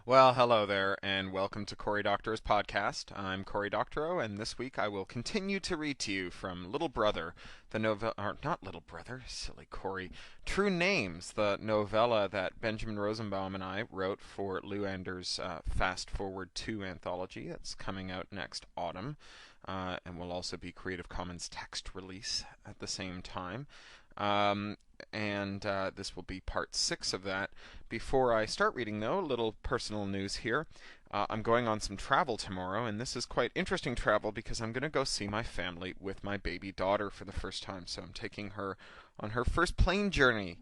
Well, hello there, and welcome to Cory Doctorow's podcast. I'm Cory Doctorow, and this week I will continue to read to you from Little Brother, the novella, or not Little Brother, silly Cory, True Names, the novella that Benjamin Rosenbaum and I wrote for Lou Anders' Fast Forward 2 anthology. That's coming out next autumn, and will also be Creative Commons text release at the same time. Um, and this will be part 6 of that. Before I start reading, though, a little personal news here. I'm going on some travel tomorrow, and this is quite interesting travel because I'm going to go see my family with my baby daughter for the first time. So I'm taking her on her first plane journey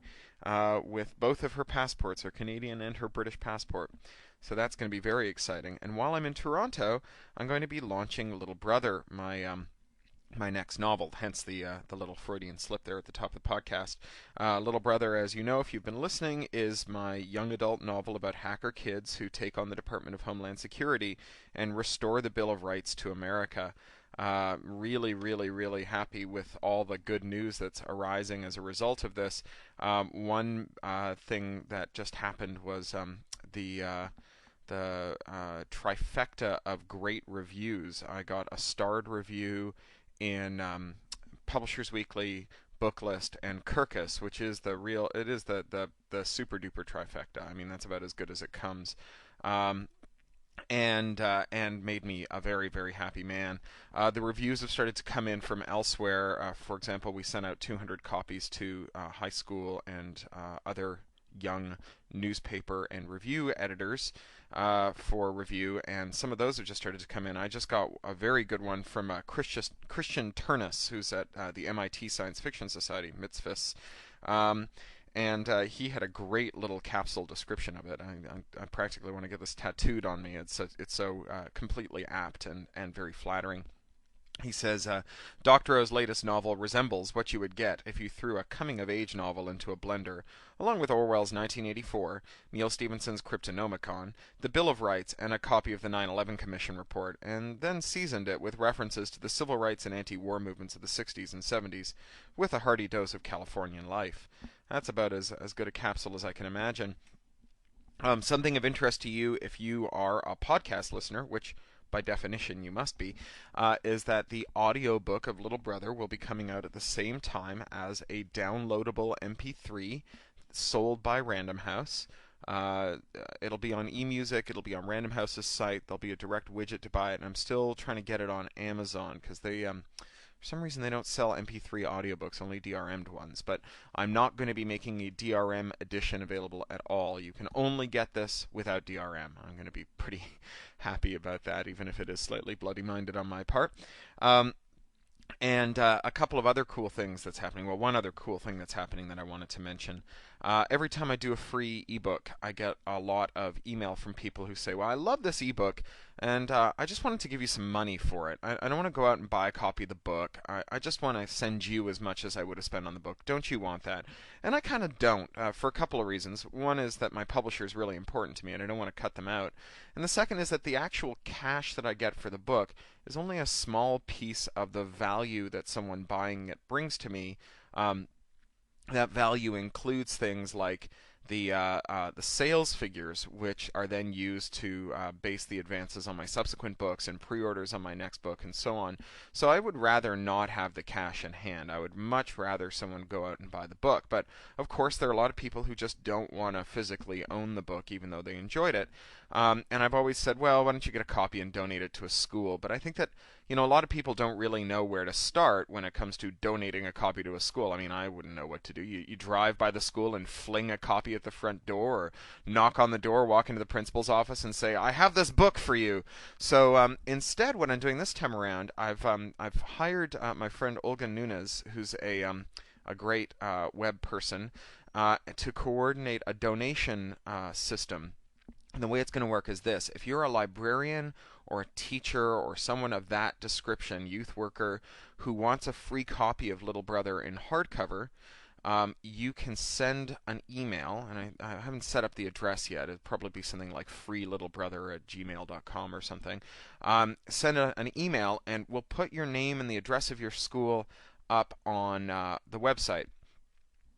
with both of her passports, her Canadian and her British passport. So that's going to be very exciting. And while I'm in Toronto, I'm going to be launching Little Brother, my next novel, hence the little Freudian slip there at the top of the podcast. Little Brother, as you know if you've been listening, is my young adult novel about hacker kids who take on the Department of Homeland Security and restore the Bill of Rights to America. Really, really, really happy with all the good news that's arising as a result of this. One thing that just happened was the trifecta of great reviews. I got a starred review in Publishers Weekly, Booklist, and Kirkus, which is the super duper trifecta. I mean, that's about as good as it comes. Um, and made me a very, very happy man. The reviews have started to come in from elsewhere. For example, we sent out 200 copies to high school and other young newspaper and review editors for review, and some of those have just started to come in. I just got a very good one from Christian Turnus, who's at the MIT Science Fiction Society, Mitzvahs. And he had a great little capsule description of it. I practically want to get this tattooed on me. It's so completely apt and very flattering. He says, Doctorow's latest novel resembles what you would get if you threw a coming-of-age novel into a blender, along with Orwell's 1984, Neil Stephenson's Cryptonomicon, the Bill of Rights, and a copy of the 9/11 Commission report, and then seasoned it with references to the civil rights and anti-war movements of the 60s and 70s, with a hearty dose of Californian life. That's about as good a capsule as I can imagine. Something of interest to you if you are a podcast listener, which by definition you must be, is that the audiobook of Little Brother will be coming out at the same time as a downloadable MP3 sold by Random House. It'll be on eMusic, it'll be on Random House's site, there'll be a direct widget to buy it, and I'm still trying to get it on Amazon because for some reason they don't sell MP3 audiobooks, only DRM'd ones, but I'm not going to be making a DRM edition available at all. You can only get this without DRM. I'm going to be pretty happy about that, even if it is slightly bloody-minded on my part. And a couple of other cool things that's happening. Well, one other cool thing that's happening that I wanted to mention. Every time I do a free ebook, I get a lot of email from people who say, well, I love this ebook, and I just wanted to give you some money for it. I don't want to go out and buy a copy of the book. I just want to send you as much as I would have spent on the book. Don't you want that? And I kind of don't, for a couple of reasons. One is that my publisher is really important to me, and I don't want to cut them out. And the second is that the actual cash that I get for the book is only a small piece of the value that someone buying it brings to me. That value includes things like the sales figures, which are then used to base the advances on my subsequent books and pre-orders on my next book and so on. So I would rather not have the cash in hand. I would much rather someone go out and buy the book. But of course, there are a lot of people who just don't want to physically own the book, even though they enjoyed it. And I've always said, well, why don't you get a copy and donate it to a school? But I think that a lot of people don't really know where to start when it comes to donating a copy to a school. I mean, I wouldn't know what to do. You drive by the school and fling a copy at the front door, or knock on the door, walk into the principal's office and say, I have this book for you. So instead, what I'm doing this time around, I've hired my friend Olga Nunes, who's a great web person, to coordinate a donation system. And the way it's going to work is this. If you're a librarian or a teacher or someone of that description, youth worker, who wants a free copy of Little Brother in hardcover, you can send an email, and I haven't set up the address yet. It'd probably be something like freelittlebbrother@gmail.com or something. Send an email, and we'll put your name and the address of your school up on the website.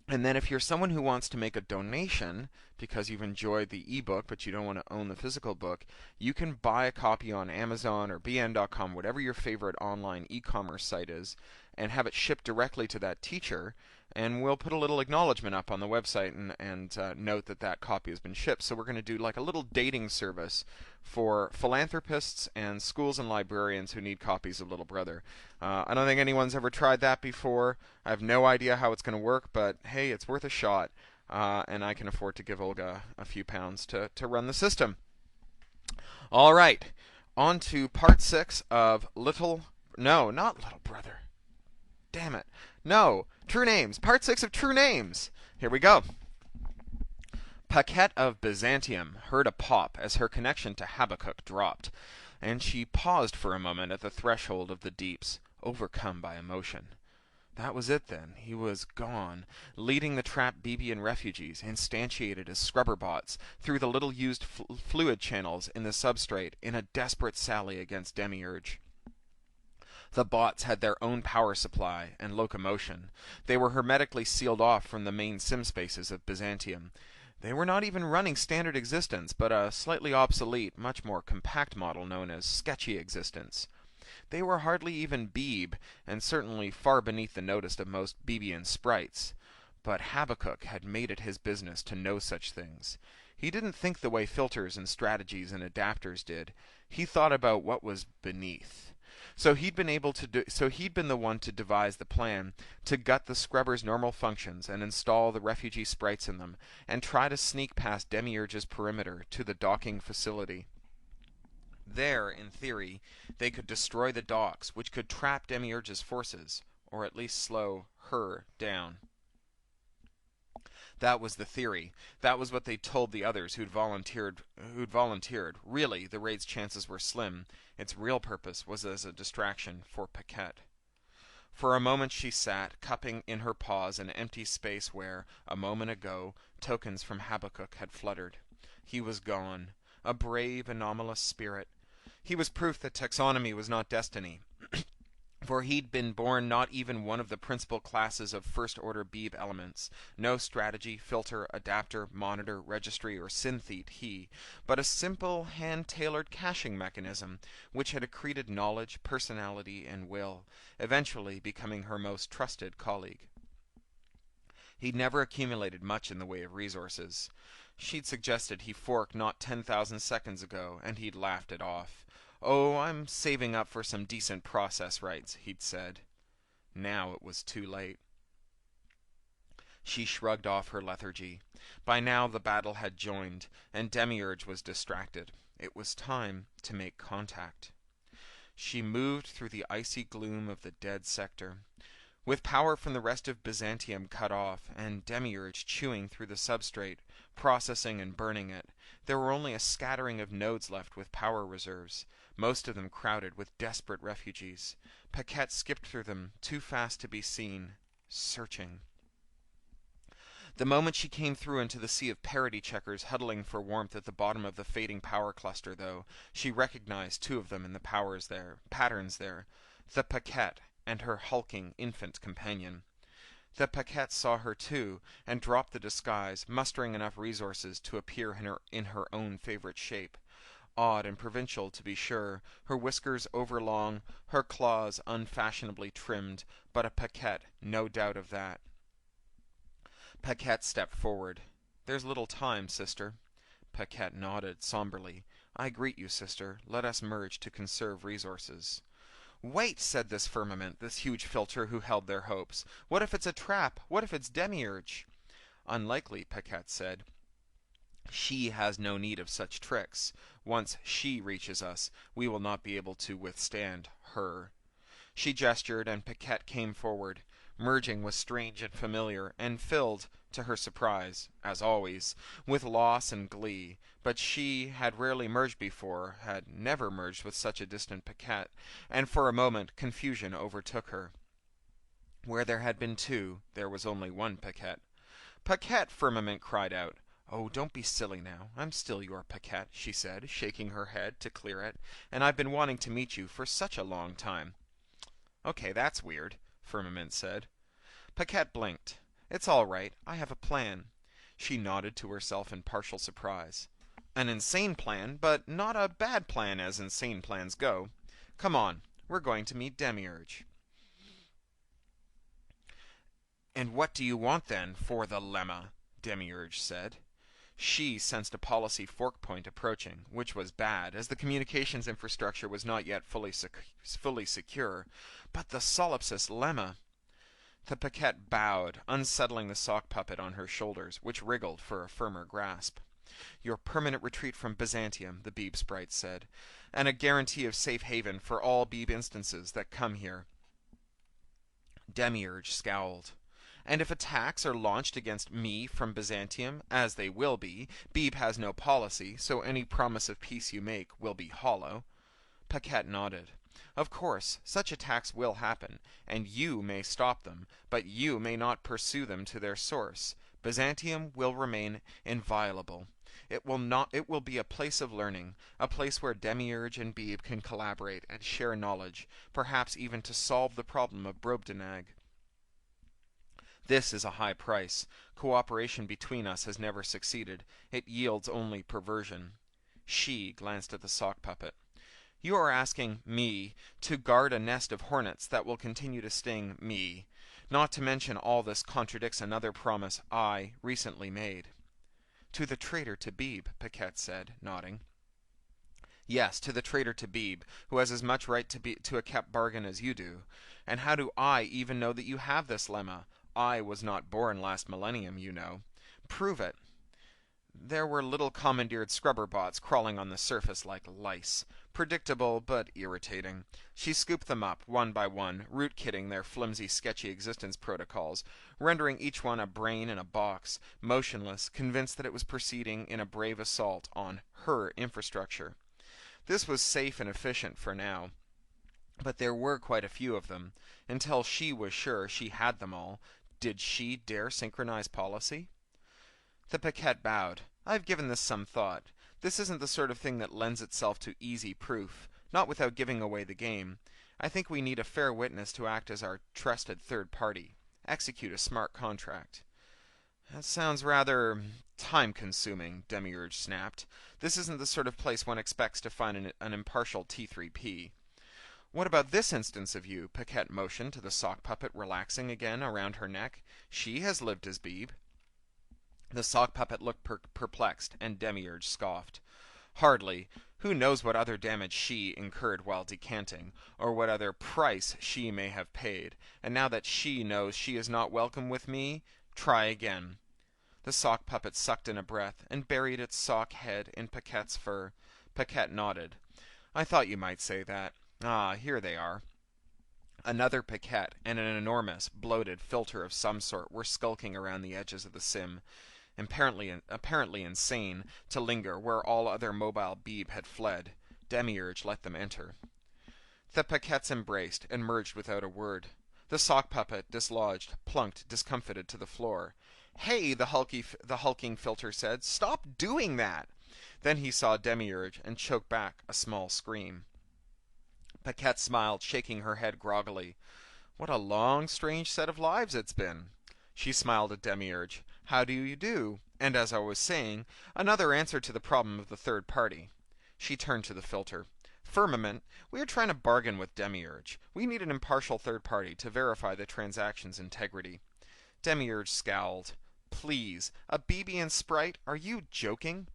And then if you're someone who wants to make a donation because you've enjoyed the ebook but you don't want to own the physical book, you can buy a copy on Amazon or bn.com, whatever your favorite online e-commerce site is, and have it shipped directly to that teacher. And we'll put a little acknowledgement up on the website and note that that copy has been shipped. So we're going to do like a little dating service for philanthropists and schools and librarians who need copies of Little Brother. I don't think anyone's ever tried that before. I have no idea how it's going to work, but hey, it's worth a shot. And I can afford to give Olga a few pounds to run the system. All right, on to part 6 of No, not Little Brother. Damn it. No, True Names. Part 6 of True Names. Here we go. Paquette of Byzantium heard a pop as her connection to Habakkuk dropped, and she paused for a moment at the threshold of the deeps, overcome by emotion. That was it then. He was gone, leading the trapped Bebian refugees, instantiated as scrubber bots, through the little used fluid channels in the substrate in a desperate sally against Demiurge. The bots had their own power supply and locomotion. They were hermetically sealed off from the main sim spaces of Byzantium. They were not even running standard existence, but a slightly obsolete, much more compact model known as sketchy existence. They were hardly even Beeb, and certainly far beneath the notice of most Bebian sprites. But Habakkuk had made it his business to know such things. He didn't think the way filters and strategies and adapters did. He thought about what was beneath. So he'd been the one to devise the plan to gut the scrubber's normal functions and install the refugee sprites in them, and try to sneak past Demiurge's perimeter to the docking facility. There, in theory, they could destroy the docks, which could trap Demiurge's forces, or at least slow her down. That was the theory. That was what they told the others who'd volunteered. Really, the raid's chances were slim. Its real purpose was as a distraction for Paquette. For a moment she sat, cupping in her paws an empty space where, a moment ago, tokens from Habakkuk had fluttered. He was gone. A brave, anomalous spirit. He was proof that taxonomy was not destiny. For he'd been born not even one of the principal classes of first-order Beeb elements. No strategy, filter, adapter, monitor, registry, or synthete he, but a simple, hand-tailored caching mechanism, which had accreted knowledge, personality, and will, eventually becoming her most trusted colleague. He'd never accumulated much in the way of resources. She'd suggested he fork not 10,000 seconds ago, and he'd laughed it off. "Oh, I'm saving up for some decent process rights," he'd said. Now it was too late. She shrugged off her lethargy. By now the battle had joined, and Demiurge was distracted. It was time to make contact. She moved through the icy gloom of the dead sector. With power from the rest of Byzantium cut off, and Demiurge chewing through the substrate, processing and burning it, there were only a scattering of nodes left with power reserves, most of them crowded with desperate refugees. Paquette skipped through them, too fast to be seen, searching. The moment she came through into the sea of parity checkers huddling for warmth at the bottom of the fading power cluster, though, she recognized two of them in the patterns there, the Paquette and her hulking infant companion. The Paquette saw her too, and dropped the disguise, mustering enough resources to appear in her own favorite shape. Odd and provincial, to be sure, her whiskers overlong, her claws unfashionably trimmed, but a Paquette, no doubt of that. Paquette stepped forward. "There's little time, sister." Paquette nodded somberly. "I greet you, sister. Let us merge to conserve resources." "Wait," said this firmament, this huge filter who held their hopes. "What if it's a trap? What if it's Demiurge?" "Unlikely," Paquette said. "She has no need of such tricks. Once she reaches us, we will not be able to withstand her." She gestured, and Paquette came forward. Merging was strange and familiar, and filled, to her surprise, as always, with loss and glee. But she had rarely merged before, had never merged with such a distant Paquette, and for a moment confusion overtook her. Where there had been two, there was only one Paquette. "Paquette!" Firmament cried out. "Oh, don't be silly now. I'm still your Paquette," she said, shaking her head to clear it, "and I've been wanting to meet you for such a long time." "Okay, that's weird," Firmament said. Paquette blinked. It's all right. I have a plan." She nodded to herself in partial surprise. "An insane plan, but not a bad plan as insane plans go. Come on, we're going to meet Demiurge." "And what do you want, then, for the lemma?" Demiurge said. She sensed a policy fork point approaching, which was bad, as the communications infrastructure was not yet fully secure. But the solipsis lemma! The Paquette bowed, unsettling the sock puppet on her shoulders, which wriggled for a firmer grasp. "Your permanent retreat from Byzantium," the Beeb sprite said, "and a guarantee of safe haven for all Beeb instances that come here." Demiurge scowled. "And if attacks are launched against me from Byzantium, as they will be, Beeb has no policy, so any promise of peace you make will be hollow." Paquette nodded. "Of course, such attacks will happen, and you may stop them, but you may not pursue them to their source. Byzantium will remain inviolable. It will be a place of learning, a place where Demiurge and Beeb can collaborate and share knowledge, perhaps even to solve the problem of Brobdingnag. This is a high price. Cooperation between us has never succeeded. It yields only perversion." She glanced at the sock puppet. "You are asking me to guard a nest of hornets that will continue to sting me. Not to mention all this contradicts another promise I recently made." "To the traitor to Beeb," Paquette said, nodding. "Yes, to the traitor to Beeb, who has as much right to a kept bargain as you do. And how do I even know that you have this lemma? I was not born last millennium, you know." "Prove it." There were little commandeered scrubber bots crawling on the surface like lice. Predictable, but irritating. She scooped them up, one by one, rootkitting their flimsy, sketchy existence protocols, rendering each one a brain in a box, motionless, convinced that it was proceeding in a brave assault on her infrastructure. This was safe and efficient for now. But there were quite a few of them. Until she was sure she had them all, did she dare synchronize policy? The Paquette bowed. "I've given this some thought. This isn't the sort of thing that lends itself to easy proof, not without giving away the game. I think we need a fair witness to act as our trusted third party. Execute a smart contract." "That sounds rather time-consuming," Demiurge snapped. "This isn't the sort of place one expects to find an impartial T3P. "What about this instance of you?" Paquette motioned to the sock puppet relaxing again around her neck. "She has lived as Beeb." The sock puppet looked perplexed, and Demiurge scoffed. "Hardly. Who knows what other damage she incurred while decanting, or what other price she may have paid, and now that she knows she is not welcome with me, try again." The sock puppet sucked in a breath, and buried its sock head in Paquette's fur. Paquette nodded. "I thought you might say that. Ah, here they are." Another Paquette and an enormous, bloated filter of some sort were skulking around the edges of the sim, apparently insane to linger where all other mobile Beeb had fled. Demiurge let them enter. The Paquettes embraced and merged without a word. The sock puppet, dislodged, plunked discomfited to the floor. "Hey," the hulking filter said, "stop doing that!" Then he saw Demiurge and choked back a small scream. Paquette smiled, shaking her head groggily. "What a long, strange set of lives it's been." She smiled at Demiurge. "How do you do? And as I was saying, another answer to the problem of the third party." She turned to the filter. "Firmament, we are trying to bargain with Demiurge. We need an impartial third party to verify the transaction's integrity." Demiurge scowled. "Please, a Beebian sprite? Are you joking?"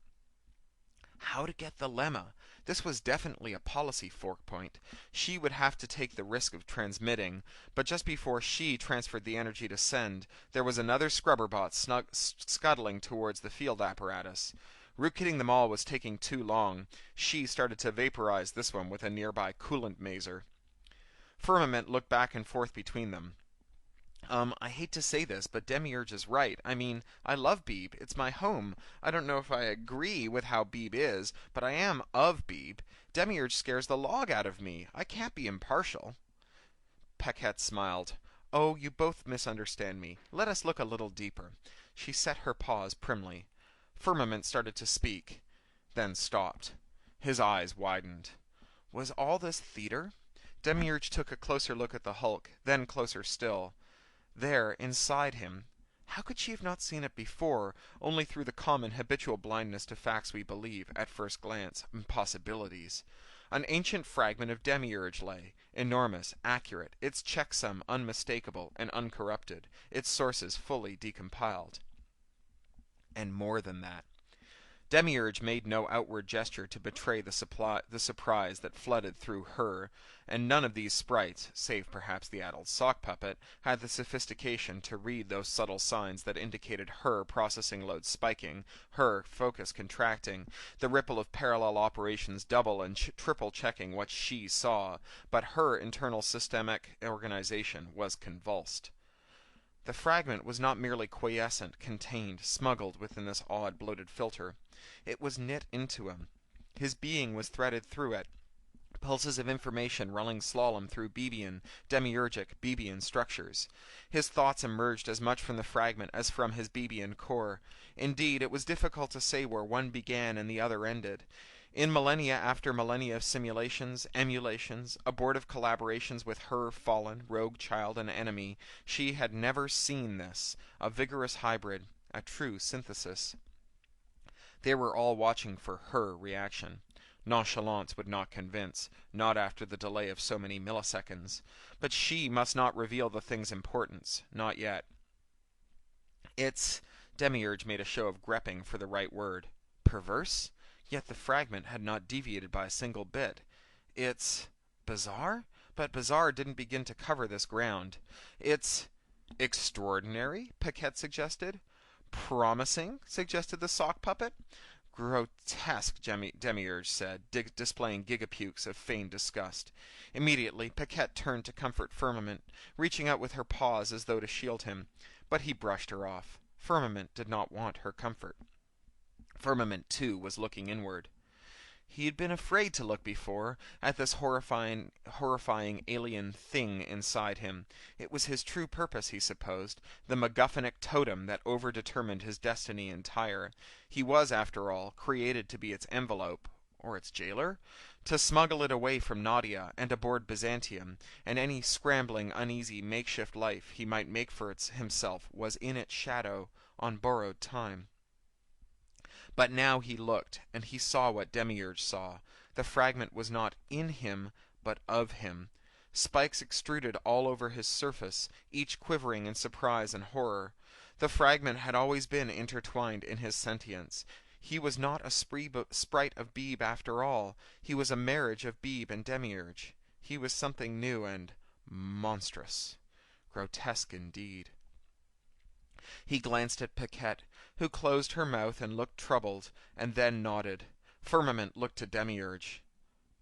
How to get the lemma? This was definitely a policy fork point. She would have to take the risk of transmitting, but just before she transferred the energy to send, there was another scrubber bot scuttling towards the field apparatus. Rootkitting them all was taking too long. She started to vaporize this one with a nearby coolant mazer. Firmament looked back and forth between them. I hate to say this, but Demiurge is right. I mean, I love Beeb. It's my home. I don't know if I agree with how Beeb is, but I am of Beeb. Demiurge scares the log out of me. I can't be impartial." Paquette smiled. "Oh, you both misunderstand me. Let us look a little deeper." She set her paws primly. Firmament started to speak, then stopped. His eyes widened. Was all this theater? Demiurge took a closer look at the hulk, then closer still. There, inside him, How could she have not seen it before, only through the common habitual blindness to facts we believe, at first glance, impossibilities? An ancient fragment of demiurge lay, enormous, accurate, its checksum unmistakable and uncorrupted, its sources fully decompiled. And more than that. Demiurge made no outward gesture to betray the surprise that flooded through her, and none of these sprites, save perhaps the addled sock puppet, had the sophistication to read those subtle signs that indicated her processing load spiking, her focus contracting, the ripple of parallel operations double and triple checking what she saw, but her internal systemic organization was convulsed. The fragment was not merely quiescent, contained, smuggled within this odd bloated filter. It was knit into him. His being was threaded through it, pulses of information running slalom through demiurgic Beebian structures. His thoughts emerged as much from the fragment as from his Beebian core. Indeed, it was difficult to say where one began and the other ended. In millennia after millennia of simulations, emulations, abortive collaborations with her fallen, rogue child and enemy, she had never seen this, a vigorous hybrid, a true synthesis. They were all watching for her reaction. Nonchalance would not convince, not after the delay of so many milliseconds. But she must not reveal the thing's importance, not yet. Demiurge made a show of grepping for the right word. Perverse? Yet the fragment had not deviated by a single bit. It's bizarre? But bizarre didn't begin to cover this ground. It's extraordinary, Paquette suggested. Promising, suggested the sock puppet. Grotesque, Demiurge said, displaying gigapukes of feigned disgust. Immediately, Paquette turned to comfort Firmament, reaching out with her paws as though to shield him. But he brushed her off. Firmament did not want her comfort. Firmament, too, was looking inward. He had been afraid to look before, at this horrifying alien thing inside him. It was his true purpose, he supposed, the MacGuffinic totem that overdetermined his destiny entire. He was, after all, created to be its envelope, or its jailer? To smuggle it away from Nadia and aboard Byzantium, and any scrambling, uneasy, makeshift life he might make for himself was in its shadow, on borrowed time. But now he looked, and he saw what Demiurge saw. The fragment was not in him, but of him. Spikes extruded all over his surface, each quivering in surprise and horror. The fragment had always been intertwined in his sentience. He was not a sprite of Beeb after all. He was a marriage of Beeb and Demiurge. He was something new and monstrous. Grotesque indeed. He glanced at Paquette, who closed her mouth and looked troubled, and then nodded. Firmament looked to Demiurge.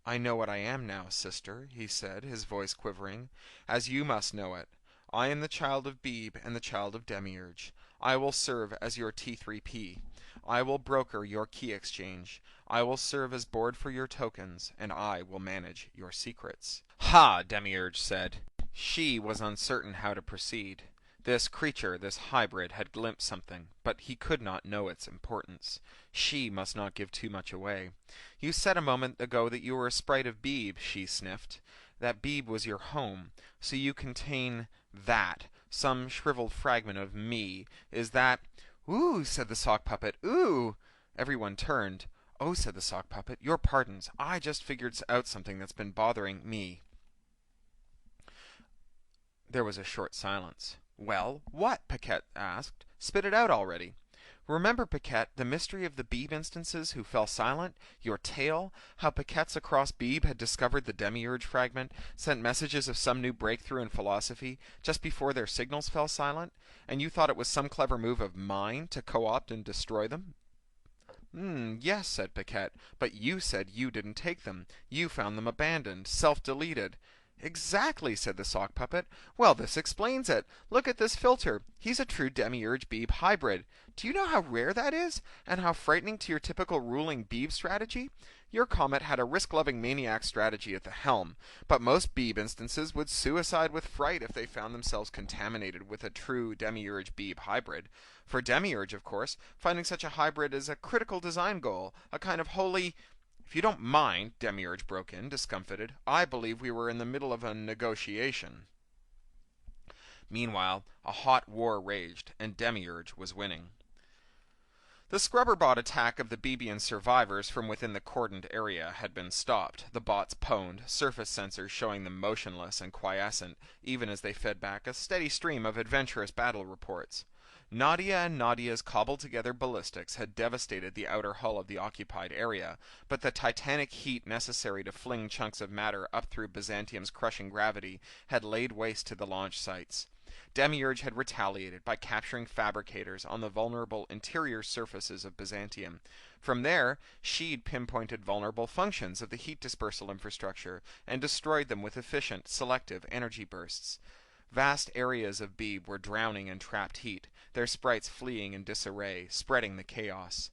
"I know what I am now, sister," he said, his voice quivering, "as you must know it. I am the child of Beeb and the child of Demiurge. I will serve as your T3P. I will broker your key exchange. I will serve as board for your tokens, and I will manage your secrets." "Ha!" Demiurge said. She was uncertain how to proceed. This creature, this hybrid, had glimpsed something, but he could not know its importance. She must not give too much away. "You said a moment ago that you were a sprite of Beeb," she sniffed. "That Beeb was your home. So you contain that, some shriveled fragment of me. Is that—" "Ooh," said the sock puppet. "Ooh!" Everyone turned. "Oh," said the sock puppet, "your pardons. I just figured out something that's been bothering me." There was a short silence. "Well, what?" Paquette asked. "Spit it out already." "Remember, Paquette, the mystery of the Beeb instances who fell silent? Your tale? How Paquettes across Beeb had discovered the Demiurge fragment, sent messages of some new breakthrough in philosophy, just before their signals fell silent? And you thought it was some clever move of mine to co-opt and destroy them?" Yes," said Paquette, "but you said you didn't take them. You found them abandoned, self-deleted." "Exactly," said the sock puppet. "Well, this explains it. Look at this filter. He's a true Demiurge Beeb hybrid. Do you know how rare that is? And how frightening to your typical ruling Beeb strategy? Your comet had a risk-loving maniac strategy at the helm, but most Beeb instances would suicide with fright if they found themselves contaminated with a true Demiurge Beeb hybrid. For Demiurge, of course, finding such a hybrid is a critical design goal, a kind of holy—" "If you don't mind," Demiurge broke in, discomfited, "I believe we were in the middle of a negotiation." Meanwhile, a hot war raged, and Demiurge was winning. The scrubber bot attack of the Bebian survivors from within the cordoned area had been stopped, the bots pwned, surface sensors showing them motionless and quiescent, even as they fed back a steady stream of adventurous battle reports. Nadia and Nadia's cobbled-together ballistics had devastated the outer hull of the occupied area, but the titanic heat necessary to fling chunks of matter up through Byzantium's crushing gravity had laid waste to the launch sites. Demiurge had retaliated by capturing fabricators on the vulnerable interior surfaces of Byzantium. From there, she'd pinpointed vulnerable functions of the heat dispersal infrastructure and destroyed them with efficient, selective energy bursts. Vast areas of Beeb were drowning in trapped heat, their sprites fleeing in disarray, spreading the chaos.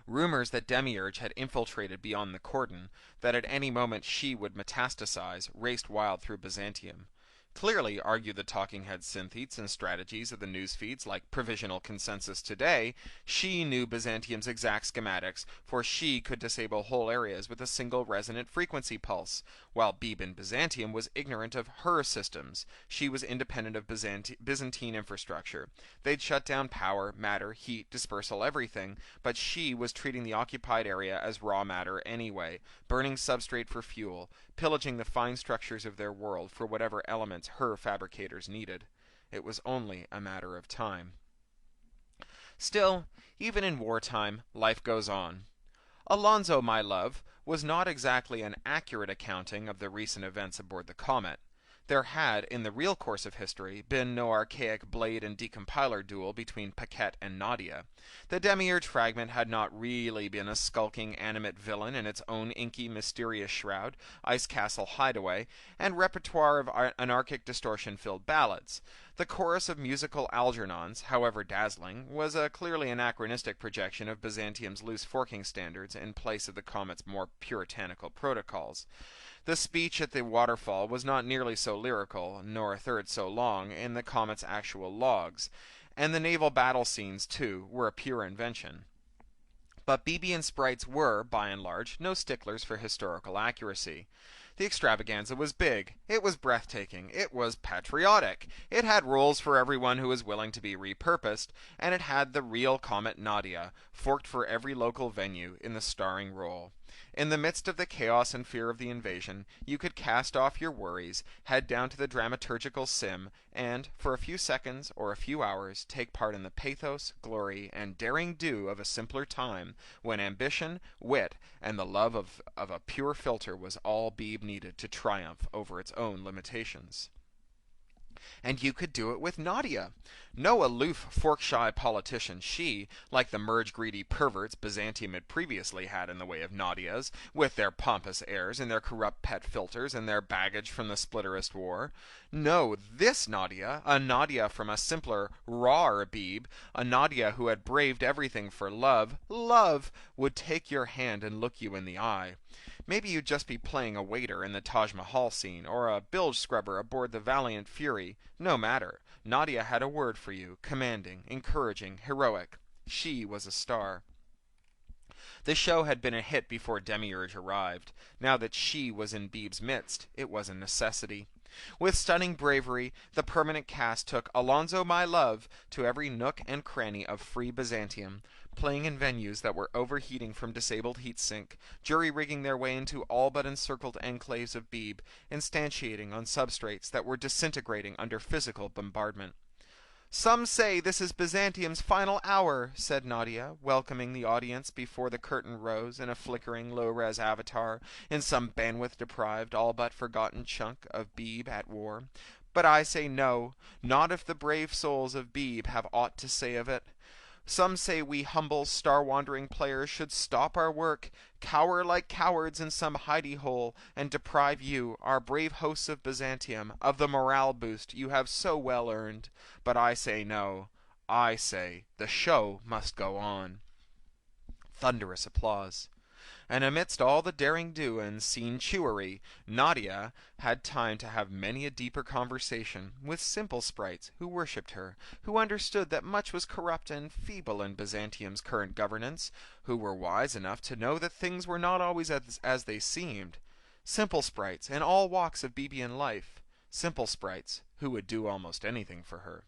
Rumors that Demiurge had infiltrated beyond the cordon, that at any moment she would metastasize, raced wild through Byzantium. Clearly, argued the talking head synthetes and strategies of the news feeds like Provisional Consensus Today, she knew Byzantium's exact schematics, for she could disable whole areas with a single resonant frequency pulse, while Beeb in Byzantium was ignorant of her systems. She was independent of Byzantine infrastructure. They'd shut down power, matter, heat, dispersal, everything, but she was treating the occupied area as raw matter anyway, burning substrate for fuel, pillaging the fine structures of their world for whatever elements her fabricators needed. It was only a matter of time. Still, even in wartime, life goes on. Alonzo, my love, was not exactly an accurate accounting of the recent events aboard the Comet. There had, in the real course of history, been no archaic blade and decompiler duel between Paquette and Nadia. The Demiurge fragment had not really been a skulking animate villain in its own inky, mysterious shroud, ice castle hideaway, and repertoire of anarchic distortion-filled ballads. The chorus of musical Algernons, however dazzling, was a clearly anachronistic projection of Byzantium's loose forking standards in place of the Comet's more puritanical protocols. The speech at the waterfall was not nearly so lyrical, nor a third so long, in the Comet's actual logs, and the naval battle scenes, too, were a pure invention. But Bebian sprites were, by and large, no sticklers for historical accuracy. The extravaganza was big, it was breathtaking, it was patriotic, it had roles for everyone who was willing to be repurposed, and it had the real Comet Nadia, forked for every local venue, in the starring role. In the midst of the chaos and fear of the invasion, you could cast off your worries, head down to the dramaturgical sim, and, for a few seconds or a few hours, take part in the pathos, glory, and daring-do of a simpler time, when ambition, wit, and the love of a pure filter was all Beeb needed to triumph over its own limitations. And you could do it with Nadia. No aloof, fork-shy politician she, like the merge-greedy perverts Byzantium had previously had in the way of Nadias, with their pompous airs and their corrupt pet filters and their baggage from the Splitterist War. No, this Nadia, a Nadia from a simpler, rawer Beeb, a Nadia who had braved everything for love, would take your hand and look you in the eye. Maybe you'd just be playing a waiter in the Taj Mahal scene, or a bilge scrubber aboard the Valiant Fury. No matter. Nadia had a word for you, commanding, encouraging, heroic. She was a star. The show had been a hit before Demiurge arrived. Now that she was in Beeb's midst, it was a necessity. With stunning bravery, the permanent cast took Alonzo, my love, to every nook and cranny of free Byzantium, playing in venues that were overheating from disabled heatsink, jury-rigging their way into all but encircled enclaves of Beeb, instantiating on substrates that were disintegrating under physical bombardment. "Some say this is Byzantium's final hour," said Nadia, welcoming the audience before the curtain rose in a flickering low-res avatar in some bandwidth-deprived, all-but-forgotten chunk of Beeb at war. "But I say no, not if the brave souls of Beeb have aught to say of it. Some say we humble, star-wandering players should stop our work, cower like cowards in some hidey-hole, and deprive you, our brave hosts of Byzantium, of the morale boost you have so well earned. But I say no. I say the show must go on." Thunderous applause. And amidst all the daring-do and scene-chewery, Nadia had time to have many a deeper conversation with simple sprites who worshipped her, who understood that much was corrupt and feeble in Byzantium's current governance, who were wise enough to know that things were not always as they seemed. Simple sprites in all walks of Bebian life. Simple sprites who would do almost anything for her.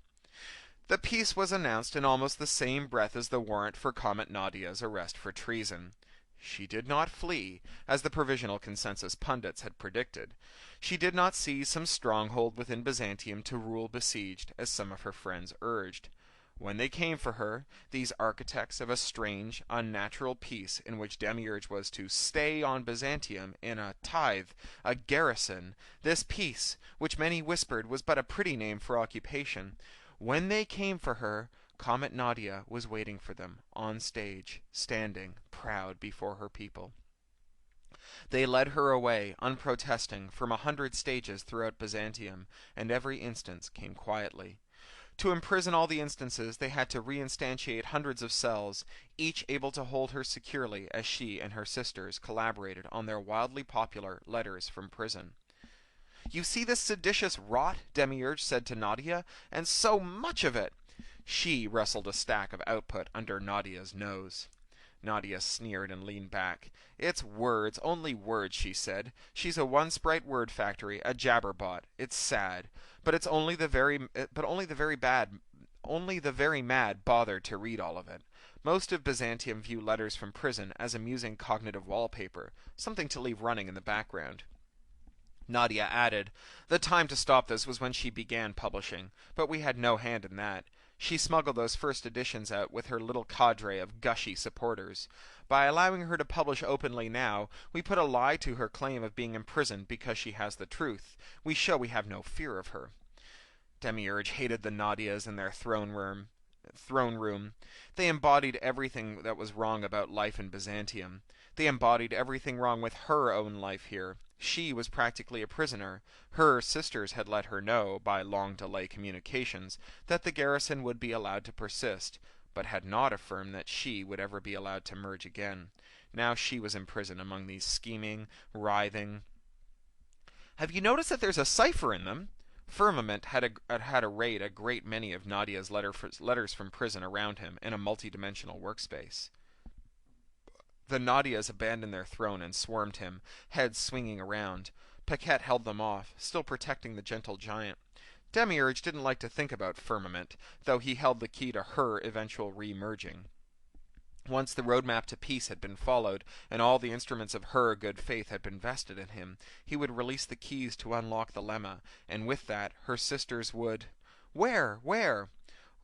The peace was announced in almost the same breath as the warrant for Comet Nadia's arrest for treason. She did not flee, as the provisional consensus pundits had predicted. She did not seize some stronghold within Byzantium to rule besieged, as some of her friends urged. When they came for her, these architects of a strange, unnatural peace in which Demiurge was to stay on Byzantium in a tithe, a garrison, this peace, which many whispered was but a pretty name for occupation, when they came for her, Comet Nadia was waiting for them, on stage, standing, proud before her people. They led her away, unprotesting, from 100 stages throughout Byzantium, and every instance came quietly. To imprison all the instances, they had to reinstantiate hundreds of cells, each able to hold her securely as she and her sisters collaborated on their wildly popular letters from prison. "You see this seditious rot," Demiurge said to Nadia, "and so much of it!" She wrestled a stack of output under Nadia's nose. Nadia sneered and leaned back. "It's words, only words," she said. "She's a one-sprite word factory, a jabberbot. It's sad, but only the very mad bother to read all of it. Most of Byzantium view letters from prison as amusing cognitive wallpaper, something to leave running in the background." Nadia added, "The time to stop this was when she began publishing, but we had no hand in that. She smuggled those first editions out with her little cadre of gushy supporters. By allowing her to publish openly now, we put a lie to her claim of being imprisoned because she has the truth. We show we have no fear of her." Demiurge hated the Nadias in their throne room. They embodied everything that was wrong about life in Byzantium. They embodied everything wrong with her own life here. She was practically a prisoner. Her sisters had let her know, by long delay communications, that the garrison would be allowed to persist, but had not affirmed that she would ever be allowed to merge again. Now she was in prison among these scheming, writhing... "Have you noticed that there's a cipher in them?" Firmament had arrayed a great many of Nadia's letters from prison around him in a multidimensional workspace. The Nadias abandoned their throne and swarmed him, heads swinging around. Paquette held them off, still protecting the gentle giant. Demiurge didn't like to think about Firmament, though he held the key to her eventual re-merging. Once the roadmap to peace had been followed, and all the instruments of her good faith had been vested in him, he would release the keys to unlock the lemma, and with that, her sisters would... "Where? Where?"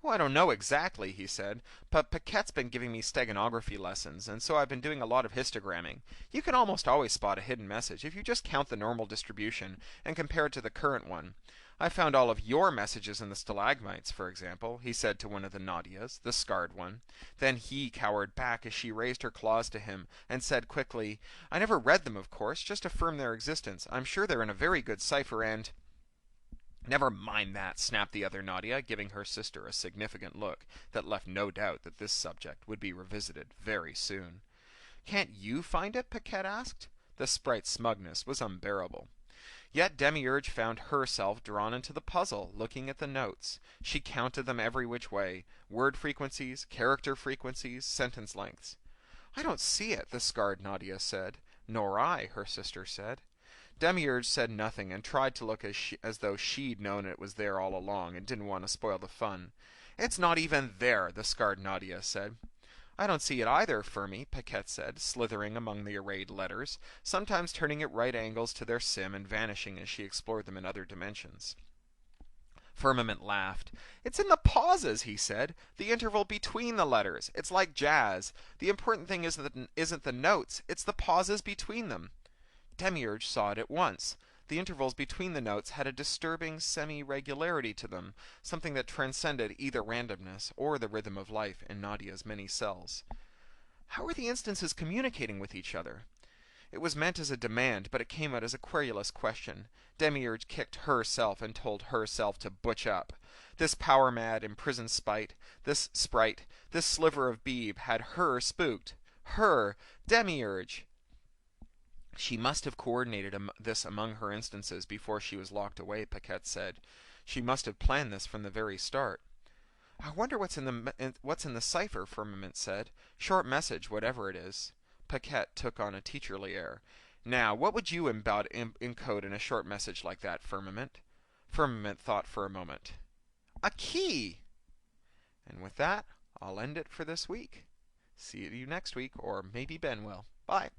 "Oh, I don't know exactly," he said, "but Paquette's been giving me steganography lessons, and so I've been doing a lot of histogramming. You can almost always spot a hidden message if you just count the normal distribution and compare it to the current one. I found all of your messages in the stalagmites, for example," he said to one of the Nadias, the scarred one. Then he cowered back as she raised her claws to him and said quickly, "I never read them, of course, just affirm their existence. I'm sure they're in a very good cipher and..." "Never mind that," snapped the other Nadia, giving her sister a significant look that left no doubt that this subject would be revisited very soon. "Can't you find it?" Paquette asked. The sprite's smugness was unbearable. Yet Demiurge found herself drawn into the puzzle, looking at the notes. She counted them every which way, word frequencies, character frequencies, sentence lengths. "I don't see it," the scarred Nadia said. "Nor I," her sister said. Demiurge said nothing and tried to look as though she'd known it was there all along and didn't want to spoil the fun. "It's not even there," the scarred Nadia said. "I don't see it either, Fermi," Paquette said, slithering among the arrayed letters, sometimes turning at right angles to their sim and vanishing as she explored them in other dimensions. Firmament laughed. "It's in the pauses," he said. "The interval between the letters. It's like jazz. The important thing isn't the notes, it's the pauses between them." Demiurge saw it at once. The intervals between the notes had a disturbing semi-regularity to them, something that transcended either randomness or the rhythm of life in Nadia's many cells. "How are the instances communicating with each other?" It was meant as a demand, but it came out as a querulous question. Demiurge kicked herself and told herself to butch up. This power-mad, imprisoned this sliver of Beeb had her spooked. Her, Demiurge! "She must have coordinated this among her instances before she was locked away," Paquette said. "She must have planned this from the very start." "I wonder what's in the cipher," Firmament said. "Short message, whatever it is." Paquette took on a teacherly air. "Now, what would you encode in a short message like that, Firmament?" Firmament thought for a moment. A key! And with that, I'll end it for this week. See you next week, or maybe Ben will. Bye.